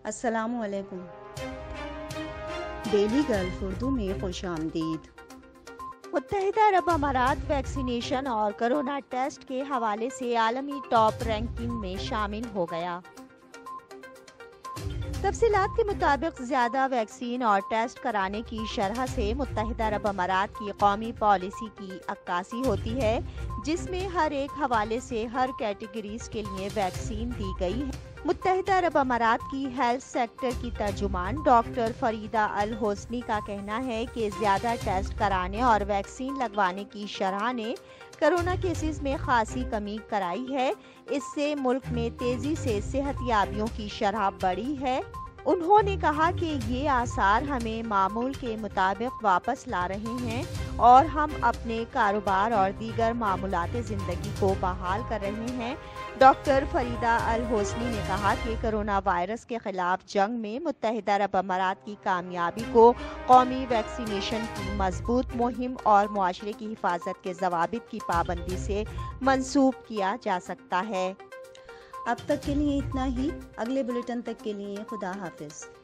السلام علیکم۔ Daily golf Urdu میں خوش آمدید۔ متحدہ عرب امارات ویکسینیشن اور کرونا ٹیسٹ کے حوالے سے عالمی ٹاپ رینکنگ میں شامل ہو گیا۔ تفصیلات کے مطابق زیادہ ویکسین اور ٹیسٹ کرانے کی شرح سے متحدہ عرب امارات کی قومی پالیسی کی عکاسی ہوتی ہے، جس میں ہر ایک حوالے سے ہر کیٹیگریز کے لیے ویکسین دی گئی ہے۔ متحدہ عرب امارات کی ہیلتھ سیکٹر کی ترجمان ڈاکٹر فریدہ الحسنی کا کہنا ہے کہ زیادہ ٹیسٹ کرانے اور ویکسین لگوانے کی شرح نے کرونا کیسز میں خاصی کمی کرائی ہے۔ اس سے ملک میں تیزی سے صحت یابیوں کی شرح بڑھی ہے۔ انہوں نے کہا کہ یہ آثار ہمیں معمول کے مطابق واپس لا رہے ہیں اور ہم اپنے کاروبار اور دیگر معمولات زندگی کو بحال کر رہے ہیں۔ ڈاکٹر فریدہ الحسنی نے کہا کہ کرونا وائرس کے خلاف جنگ میں متحدہ عرب امارات کی کامیابی کو قومی ویکسینیشن کی مضبوط مہم اور معاشرے کی حفاظت کے ضوابط کی پابندی سے منسوب کیا جا سکتا ہے۔ اب تک کے لیے اتنا ہی۔ اگلے بلیٹن تک کے لیے خدا حافظ۔